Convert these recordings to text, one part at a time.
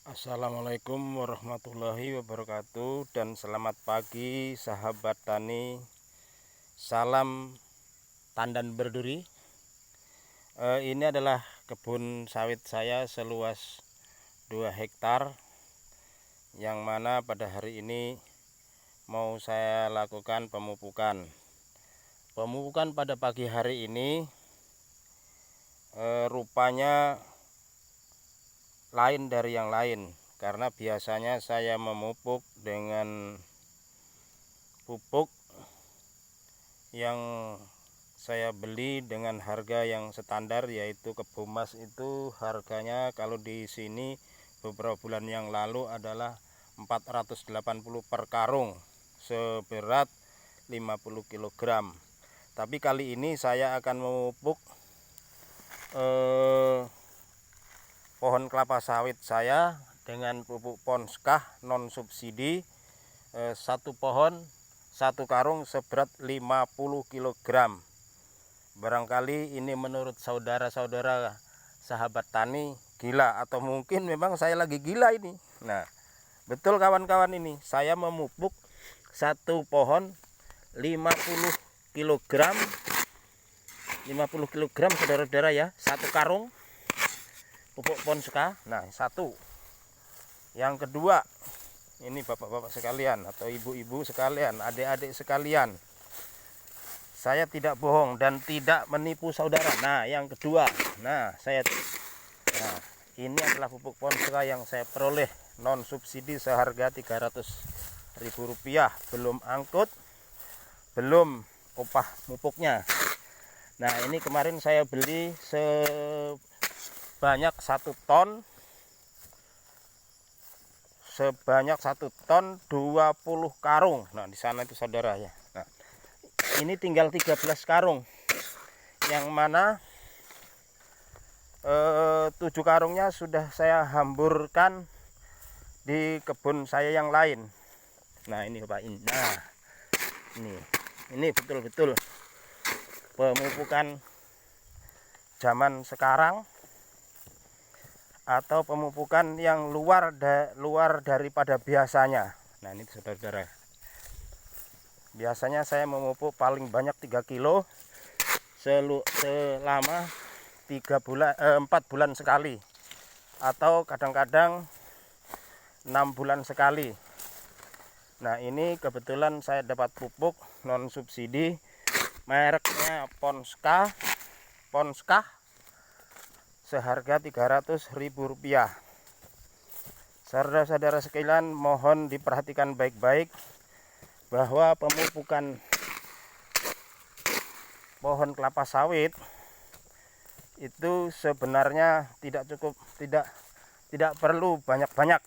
Assalamualaikum warahmatullahi wabarakatuh, dan selamat pagi sahabat tani. Salam tandan berduri. Ini adalah kebun sawit saya seluas 2 hektar, yang mana pada hari ini mau saya lakukan pemupukan. Pemupukan pada pagi hari ini rupanya lain dari yang lain, karena biasanya saya memupuk dengan pupuk yang saya beli dengan harga yang standar, yaitu Kebomas itu harganya kalau di sini beberapa bulan yang lalu adalah 480 per karung seberat 50 kg. Tapi kali ini saya akan memupuk pohon kelapa sawit saya dengan pupuk Ponska non subsidi, satu pohon satu karung seberat 50 kg. Barangkali ini menurut saudara-saudara sahabat tani gila, atau mungkin memang saya lagi gila ini. Nah, betul kawan-kawan, ini saya memupuk satu pohon 50 kg, saudara-saudara ya, satu karung pupuk Ponska. Nah, satu. Yang kedua, ini bapak-bapak sekalian atau ibu-ibu sekalian, adik-adik sekalian, saya tidak bohong dan tidak menipu saudara. Nah, yang kedua, ini adalah pupuk Ponska yang saya peroleh non subsidi seharga Rp300.000, belum angkut, belum upah mupuknya. Nah, ini kemarin saya beli sebanyak 1 ton, 20 karung. Nah, di sana itu saudara ya. Nah, ini tinggal 13 karung, yang mana 7 karungnya sudah saya hamburkan di kebun saya yang lain. Nah, ini Bapak, ini. Nah, ini betul-betul pemupukan zaman sekarang, atau pemupukan yang luar daripada biasanya. Nah, ini saudara-saudara, biasanya saya memupuk paling banyak 3 kilo selama 4 bulan sekali, atau kadang-kadang 6 bulan sekali. Nah, ini kebetulan saya dapat pupuk non subsidi, mereknya Ponska seharga Rp300.000. Saudara-saudara sekalian, mohon diperhatikan baik-baik bahwa pemupukan pohon kelapa sawit itu sebenarnya tidak perlu banyak-banyak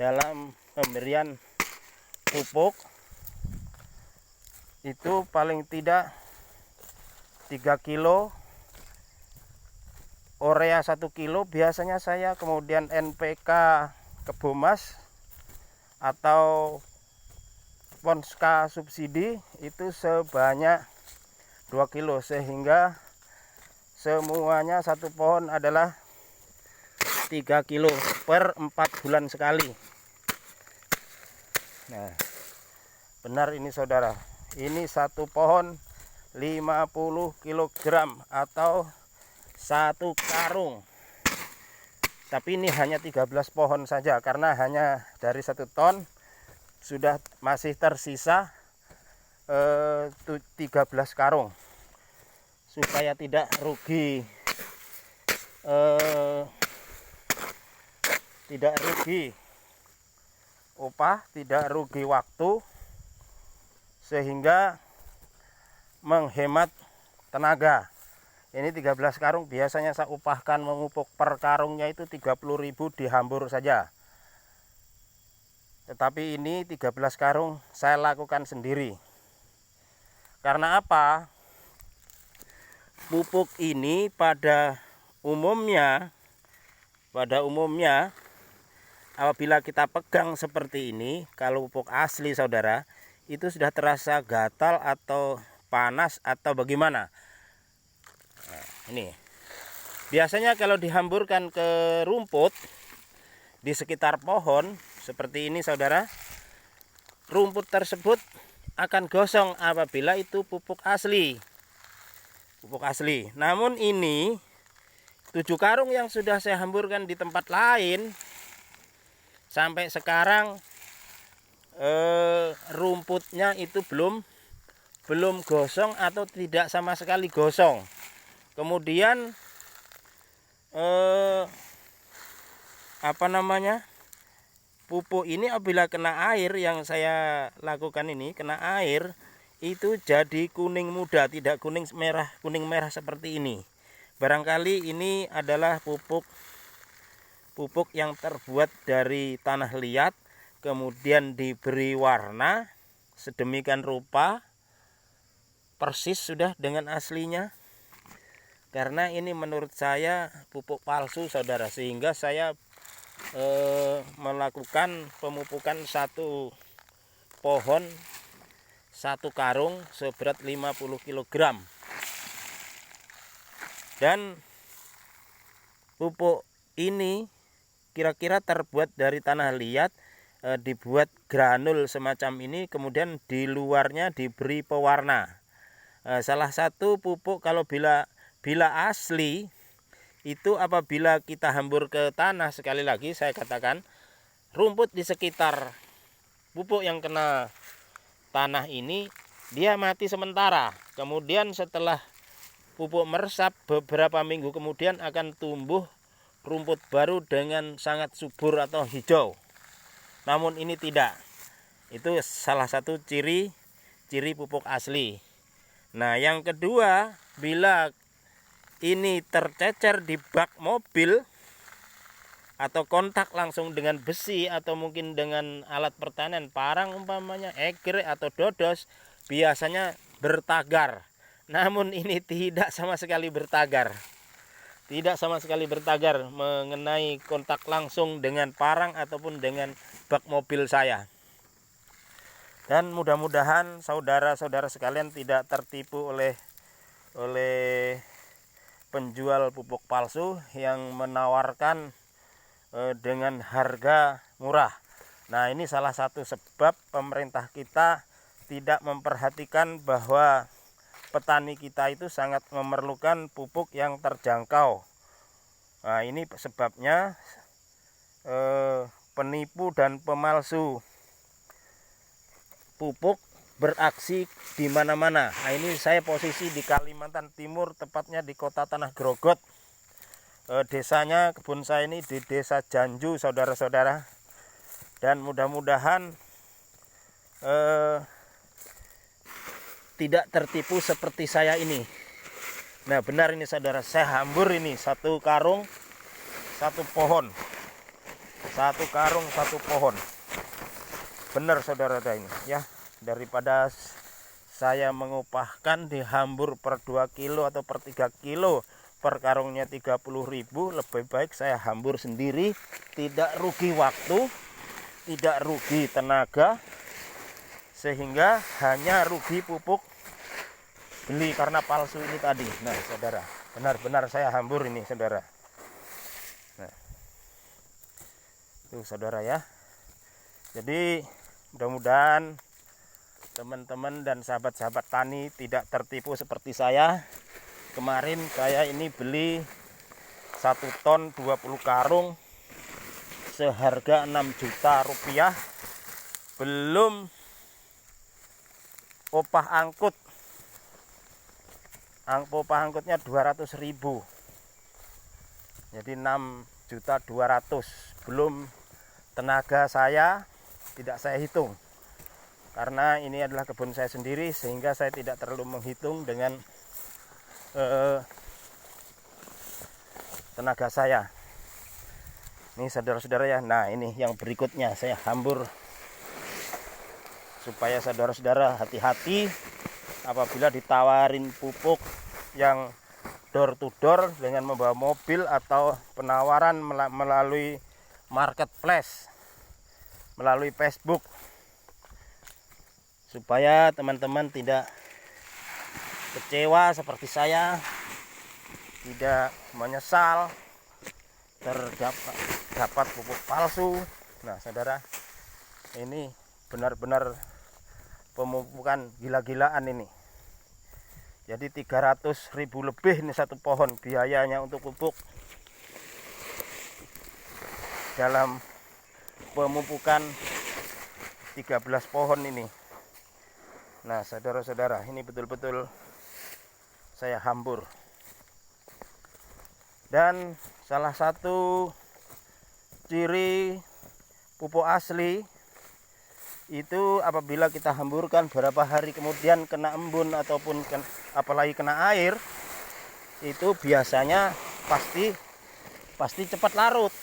dalam pemberian pupuk. Itu paling tidak 3 kilo, urea 1 kilo biasanya saya, kemudian NPK Kebomas atau Ponska subsidi itu sebanyak 2 kilo, sehingga semuanya satu pohon adalah 3 kilo per 4 bulan sekali. Nah, benar ini saudara, ini satu pohon 50 kg atau satu karung. Tapi ini hanya 13 pohon saja, karena hanya dari 1 ton sudah masih tersisa 13 karung. Supaya tidak rugi upah, tidak rugi waktu, sehingga menghemat tenaga. Ini 13 karung, biasanya saya upahkan memupuk per karungnya itu 30.000 dihambur saja. Tetapi ini 13 karung saya lakukan sendiri. Karena apa? Pupuk ini pada umumnya apabila kita pegang seperti ini, kalau pupuk asli saudara, itu sudah terasa gatal atau panas atau bagaimana. Nah, ini biasanya kalau dihamburkan ke rumput di sekitar pohon seperti ini saudara, rumput tersebut akan gosong apabila itu pupuk asli. Pupuk asli. Namun ini 7 karung yang sudah saya hamburkan di tempat lain sampai sekarang rumputnya itu belum gosong atau tidak sama sekali gosong. Kemudian pupuk ini apabila kena air, yang saya lakukan ini kena air, itu jadi kuning muda, tidak kuning merah seperti ini. Barangkali ini adalah pupuk yang terbuat dari tanah liat, kemudian diberi warna sedemikian rupa persis sudah dengan aslinya. Karena ini menurut saya pupuk palsu saudara, sehingga saya melakukan pemupukan satu pohon 1 karung seberat 50 kg. Dan pupuk ini kira-kira terbuat dari tanah liat, dibuat granul semacam ini, kemudian di luarnya diberi pewarna. Salah satu pupuk kalau bila asli itu apabila kita hambur ke tanah, sekali lagi saya katakan, rumput di sekitar pupuk yang kena tanah ini dia mati sementara. Kemudian setelah pupuk meresap beberapa minggu kemudian akan tumbuh rumput baru dengan sangat subur atau hijau. Namun ini tidak. Itu salah satu ciri pupuk asli. Nah, yang kedua, bila ini tercecer di bak mobil atau kontak langsung dengan besi atau mungkin dengan alat pertanian, parang umpamanya, egrek atau dodos, biasanya bertagar. Namun ini tidak sama sekali bertagar. Tidak sama sekali bertagar mengenai kontak langsung dengan parang ataupun dengan bak mobil saya. Dan mudah-mudahan saudara-saudara sekalian tidak tertipu oleh penjual pupuk palsu yang menawarkan dengan harga murah. Nah, ini salah satu sebab pemerintah kita tidak memperhatikan bahwa petani kita itu sangat memerlukan pupuk yang terjangkau. Nah, ini sebabnya penipu dan pemalsu pupuk beraksi di mana-mana. Nah, ini saya posisi di Kalimantan Timur, tepatnya di Kota Tanah Grogot. Desanya kebun saya ini di Desa Janju, saudara-saudara. Dan mudah-mudahan tidak tertipu seperti saya ini. Nah, benar ini saudara, saya hambur ini 1 karung 1 pohon. 1 karung 1 pohon. Benar saudara ini ya. Daripada saya mengupahkan dihambur per 2 kilo atau per 3 kilo, per karungnya 30.000, lebih baik saya hambur sendiri, tidak rugi waktu, tidak rugi tenaga, sehingga hanya rugi pupuk beli karena palsu ini tadi. Nah saudara, benar-benar saya hambur ini saudara. Nah, tuh saudara ya. Jadi mudah-mudahan teman-teman dan sahabat-sahabat tani tidak tertipu seperti saya. Kemarin saya ini beli 1 ton 20 karung seharga 6 juta rupiah, belum opah angkut. Opah angkutnya 200.000, jadi 6.200.000, belum tenaga saya, tidak saya hitung. Karena ini adalah kebun saya sendiri, sehingga saya tidak terlalu menghitung dengan tenaga saya. Ini saudara-saudara ya. Nah, ini yang berikutnya saya hambur supaya saudara-saudara hati-hati apabila ditawarin pupuk yang door to door dengan membawa mobil atau penawaran melalui marketplace, melalui Facebook, supaya teman-teman tidak kecewa seperti saya, tidak menyesal terdapat pupuk palsu. Nah saudara, ini benar-benar pemupukan gila-gilaan ini. Jadi 300.000 lebih ini satu pohon biayanya untuk pupuk dalam pemupukan 13 pohon ini. Nah saudara-saudara, ini betul-betul saya hambur. Dan salah satu ciri pupuk asli itu apabila kita hamburkan beberapa hari kemudian kena embun ataupun apalagi kena air, itu biasanya pasti cepat larut.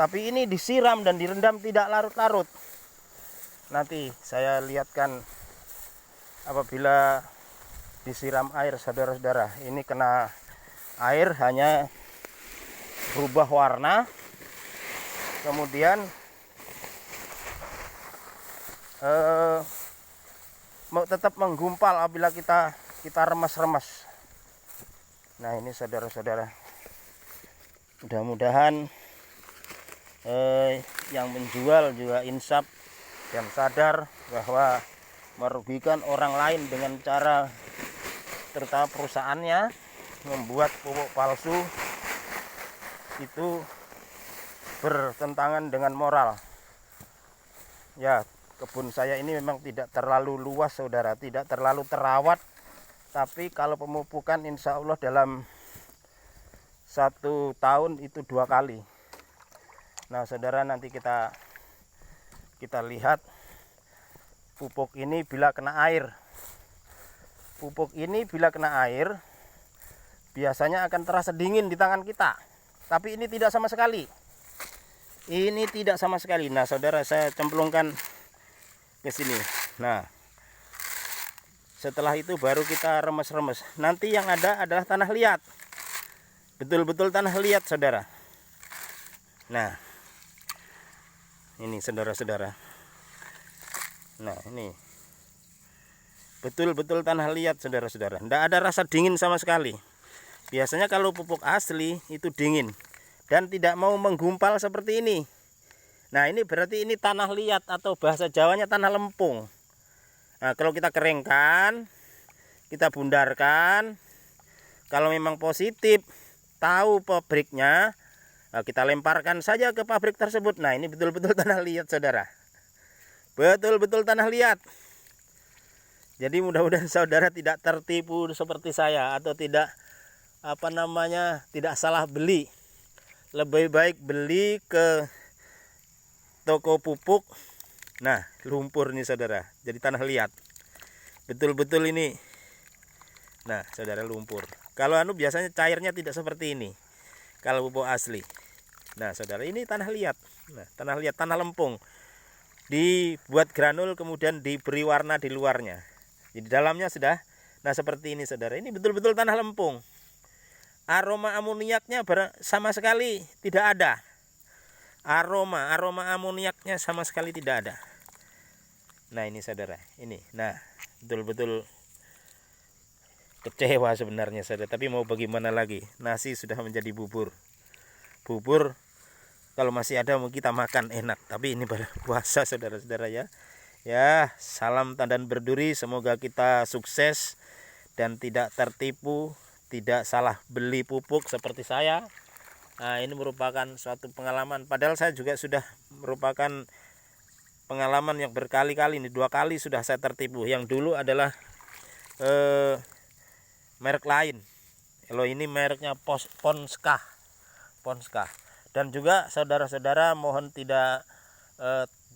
Tapi ini disiram dan direndam tidak larut-larut. Nanti saya lihatkan apabila disiram air, saudara-saudara, ini kena air hanya berubah warna, kemudian tetap menggumpal apabila kita remas-remas. Nah ini saudara-saudara, mudah-mudahan yang menjual juga insaf dan sadar bahwa merugikan orang lain dengan cara, terutama perusahaannya, membuat pupuk palsu itu bertentangan dengan moral. Ya, kebun saya ini memang tidak terlalu luas saudara, tidak terlalu terawat, tapi kalau pemupukan insya Allah dalam 1 tahun itu 2 kali. Nah saudara, nanti kita lihat pupuk ini bila kena air. Pupuk ini bila kena air biasanya akan terasa dingin di tangan kita, tapi ini tidak sama sekali. Ini tidak sama sekali. Nah saudara, saya cemplungkan ke sini. Nah setelah itu baru kita remes-remes. Nanti yang ada adalah tanah liat, betul-betul tanah liat saudara. Nah ini saudara-saudara, nah ini betul-betul tanah liat saudara-saudara, tidak ada rasa dingin sama sekali. Biasanya kalau pupuk asli itu dingin dan tidak mau menggumpal seperti ini. Nah ini berarti ini tanah liat atau bahasa Jawanya tanah lempung. Nah kalau kita keringkan, kita bundarkan, kalau memang positif, tahu pabriknya, nah kita lemparkan saja ke pabrik tersebut. Nah ini betul-betul tanah liat saudara, betul-betul tanah liat. Jadi mudah-mudahan saudara tidak tertipu seperti saya, atau tidak tidak salah beli. Lebih baik beli ke toko pupuk. Nah lumpur nih saudara, jadi tanah liat betul-betul ini. Nah saudara, lumpur. Kalau biasanya cairnya tidak seperti ini kalau pupuk asli. Nah saudara, ini tanah liat. Nah tanah liat, tanah lempung, dibuat granul kemudian diberi warna di luarnya, jadi dalamnya sudah. Nah seperti ini saudara, ini betul-betul tanah lempung. Aroma amoniaknya sama sekali tidak ada. Aroma amoniaknya sama sekali tidak ada. Nah ini saudara, ini. Nah betul-betul kecewa sebenarnya saudara, tapi mau bagaimana lagi, nasi sudah menjadi bubur. Kalau masih ada mau kita makan enak, tapi ini pada puasa saudara-saudara ya. Ya, salam tandan berduri, semoga kita sukses dan tidak tertipu, tidak salah beli pupuk seperti saya. Nah ini merupakan suatu pengalaman, padahal saya juga sudah merupakan pengalaman yang berkali-kali, ini 2 kali sudah saya tertipu. Yang dulu adalah merek lain, kalau ini mereknya Ponska. Dan juga saudara-saudara mohon tidak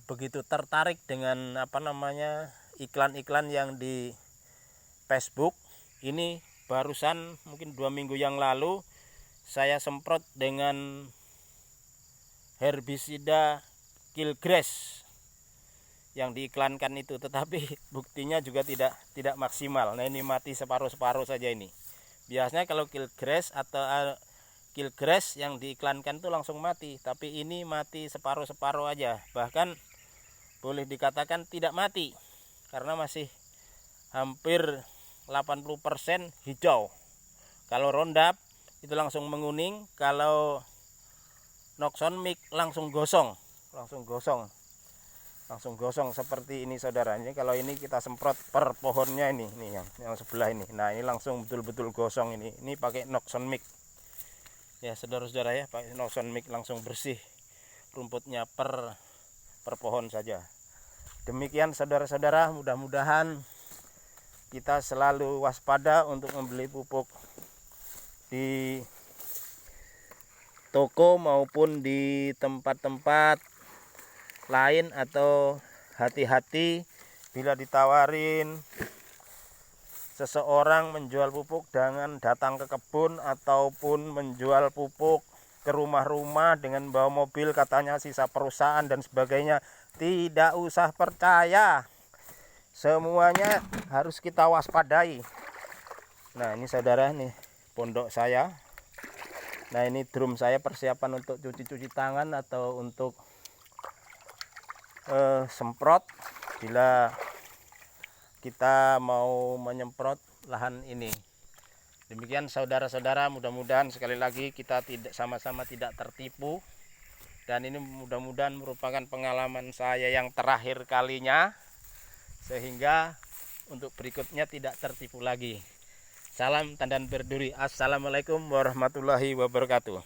begitu tertarik dengan iklan-iklan yang di Facebook. Ini barusan mungkin 2 minggu yang lalu saya semprot dengan herbisida Killgrass yang diiklankan itu, tetapi buktinya juga tidak maksimal. Nah ini mati separuh-separuh saja ini. Biasanya kalau Killgrass yang diiklankan itu langsung mati, tapi ini mati separuh-separuh aja. Bahkan boleh dikatakan tidak mati karena masih hampir 80% hijau. Kalau Roundup itu langsung menguning, kalau Noxon Mix langsung gosong seperti ini saudara. Ini kalau ini kita semprot per pohonnya ini yang sebelah ini. Nah ini langsung betul-betul gosong ini pakai Noxon Mix ya saudara-saudara ya, pakai Noxon Mix langsung bersih rumputnya per pohon saja. Demikian saudara-saudara, mudah-mudahan kita selalu waspada untuk membeli pupuk di toko maupun di tempat-tempat lain, atau hati-hati bila ditawarin seseorang menjual pupuk, jangan datang ke kebun ataupun menjual pupuk ke rumah-rumah dengan bawa mobil katanya sisa perusahaan dan sebagainya. Tidak usah percaya, semuanya harus kita waspadai. Nah ini saudara, nih pondok saya. Nah ini drum saya persiapan untuk cuci tangan atau untuk semprot bila kita mau menyemprot lahan ini. Demikian saudara-saudara, mudah-mudahan sekali lagi kita sama-sama tidak tertipu. Dan ini mudah-mudahan merupakan pengalaman saya yang terakhir kalinya, sehingga untuk berikutnya tidak tertipu lagi. Salam tandan berduri. Assalamualaikum warahmatullahi wabarakatuh.